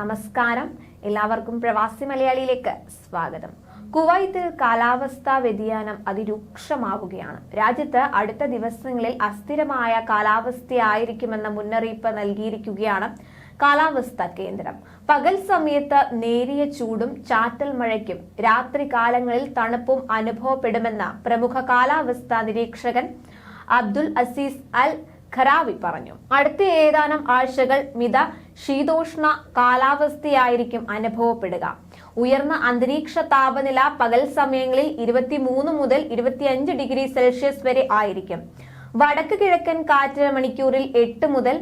നമസ്കാരം. എല്ലാവർക്കും പ്രവാസി മലയാളിയിലേക്ക് സ്വാഗതം. കുവൈത്തിൽ കാലാവസ്ഥാ വ്യതിയാനം അതിരൂക്ഷമാവുകയാണ്. രാജ്യത്ത് അടുത്ത ദിവസങ്ങളിൽ അസ്ഥിരമായ കാലാവസ്ഥയായിരിക്കുമെന്ന മുന്നറിയിപ്പ് നൽകിയിരിക്കുകയാണ് കാലാവസ്ഥാ കേന്ദ്രം. പകൽ സമയത്ത് നേരിയ ചൂടും ചാറ്റൽ മഴയ്ക്കും രാത്രി കാലങ്ങളിൽ തണുപ്പും അനുഭവപ്പെടുമെന്ന് പ്രമുഖ കാലാവസ്ഥാ നിരീക്ഷകൻ അബ്ദുൽ അസീസ് അൽ ഖറാവി പറഞ്ഞു. അടുത്ത ഏതാനും ആഴ്ചകൾ മിത ശീതോഷ്ണ കാലാവസ്ഥയായിരിക്കും അനുഭവപ്പെടുക. ഉയർന്ന അന്തരീക്ഷ താപനില പകൽ സമയങ്ങളിൽ 23 മുതൽ 25 ഡിഗ്രി സെൽഷ്യസ് വരെ ആയിരിക്കും. വടക്ക് കിഴക്കൻ കാറ്റ് മണിക്കൂറിൽ 8 മുതൽ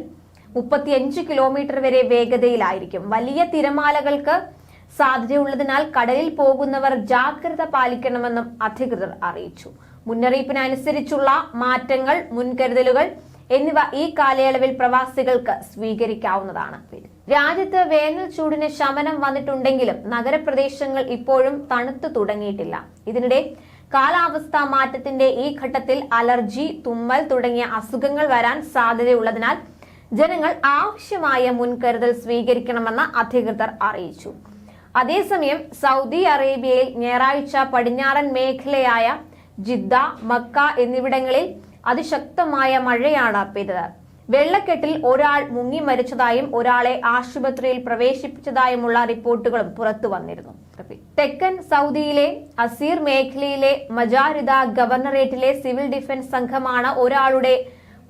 35 കിലോമീറ്റർ വരെ വേഗതയിലായിരിക്കും. വലിയ തിരമാലകൾക്ക് സാധ്യതയുള്ളതിനാൽ കടലിൽ പോകുന്നവർ ജാഗ്രത പാലിക്കണമെന്നും അധികൃതർ അറിയിച്ചു. മുന്നറിയിപ്പിനനുസരിച്ചുള്ള മാറ്റങ്ങൾ, മുൻകരുതലുകൾ എന്നിവ ഈ കാലയളവിൽ പ്രവാസികൾക്ക് സ്വീകരിക്കാവുന്നതാണ്. രാജ്യത്ത് വേനൽ ചൂടിന് ശമനം വന്നിട്ടുണ്ടെങ്കിലും നഗരപ്രദേശങ്ങൾ ഇപ്പോഴും തണുത്തു തുടങ്ങിയിട്ടില്ല. ഇതിനിടെ കാലാവസ്ഥാ മാറ്റത്തിന്റെ ഈ ഘട്ടത്തിൽ അലർജി, തുമ്മൽ തുടങ്ങിയ അസുഖങ്ങൾ വരാൻ സാധ്യതയുള്ളതിനാൽ ജനങ്ങൾ ആവശ്യമായ മുൻകരുതൽ സ്വീകരിക്കണമെന്ന് അധികൃതർ അറിയിച്ചു. അതേസമയം സൗദി അറേബ്യയിൽ ഞായറാഴ്ച പടിഞ്ഞാറൻ മേഖലയായ ജിദ്ദ, മക്ക എന്നിവിടങ്ങളിൽ അതിശക്തമായ മഴയാണ് പെയ്തത്. വെള്ളക്കെട്ടിൽ ഒരാൾ മുങ്ങി മരിച്ചതായും ഒരാളെ ആശുപത്രിയിൽ പ്രവേശിപ്പിച്ചതായുമുള്ള റിപ്പോർട്ടുകളും പുറത്തു വന്നിരുന്നു. തെക്കൻ സൗദിയിലെ അസീർ മേഖലയിലെ മജാരിദ ഗവർണറേറ്റിലെ സിവിൽ ഡിഫൻസ് സംഘമാണ് ഒരാളുടെ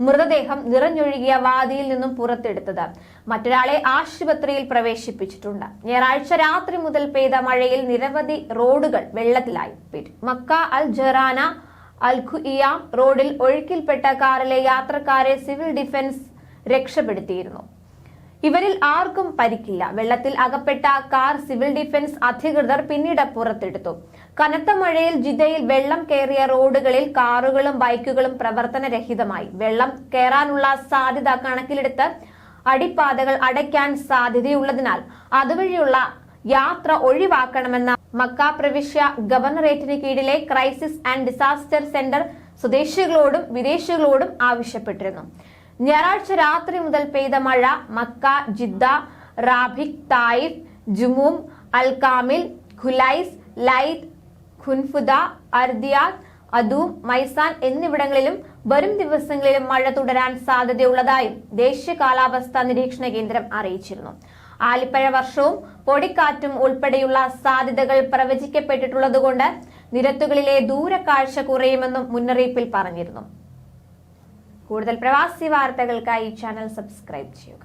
മൃതദേഹം നിറഞ്ഞൊഴുകിയ വാദിയിൽ നിന്നും പുറത്തെടുത്തത്. മറ്റൊരാളെ ആശുപത്രിയിൽ പ്രവേശിപ്പിച്ചിട്ടുണ്ട്. ഞായറാഴ്ച രാത്രി മുതൽ പെയ്ത മഴയിൽ നിരവധി റോഡുകൾ വെള്ളത്തിലായി. മക്ക അൽ ജറാന അൽഖുഇയാം റോഡിൽ ഒഴുക്കിൽപ്പെട്ട കാറിലെ യാത്രക്കാരെ സിവിൽ ഡിഫൻസ് രക്ഷപ്പെടുത്തിയിരുന്നു. ഇവരിൽ ആർക്കും പരിക്കില്ല. വെള്ളത്തിൽ അകപ്പെട്ട കാർ സിവിൽ ഡിഫൻസ് അധികൃതർ പിന്നീട് പുറത്തെടുത്തു. കനത്ത മഴയിൽ ജിദ്ദയിൽ വെള്ളം കയറിയ റോഡുകളിൽ കാറുകളും ബൈക്കുകളും പ്രവർത്തനരഹിതമായി. വെള്ളം കയറാനുള്ള സാധ്യത കണക്കിലെടുത്ത് അടിപ്പാതകൾ അടയ്ക്കാൻ സാധ്യതയുള്ളതിനാൽ അതുവഴിയുള്ള യാത്ര ഒഴിവാക്കണമെന്ന മക്ക പ്രവിശ്യ ഗവർണറേറ്റിന് കീഴിലെ ക്രൈസിസ് ആൻഡ് ഡിസാസ്റ്റർ സെന്റർ സ്വദേശികളോടും വിദേശികളോടും ആവശ്യപ്പെട്ടിരുന്നു. ഞായറാഴ്ച രാത്രി മുതൽ പെയ്ത മഴ മക്ക, ജിദ്ദ, റാബിക്, തായിഫ്, ജുമൂം, അൽ കാമിൽ, ഖുലൈസ്, ലൈത്ത്, ഖുൻഫുദ, അർദിയാത്ത്, അദൂം, മൈസാൻ എന്നിവിടങ്ങളിലും വരും ദിവസങ്ങളിലും മഴ തുടരാൻ സാധ്യതയുള്ളതായും ദേശീയ കാലാവസ്ഥാ നിരീക്ഷണ കേന്ദ്രം അറിയിച്ചിരുന്നു. ആലിപ്പഴ വർഷവും പൊടിക്കാറ്റും ഉൾപ്പെടെയുള്ള സാധ്യതകൾ പ്രവചിക്കപ്പെട്ടിട്ടുള്ളതുകൊണ്ട് നിരത്തുകളിലെ ദൂരക്കാഴ്ച കുറയുമെന്നും മുന്നറിയിപ്പിൽ പറഞ്ഞിരുന്നു. കൂടുതൽ പ്രവാസി വാർത്തകൾക്കായി ചാനൽ സബ്സ്ക്രൈബ് ചെയ്യുക.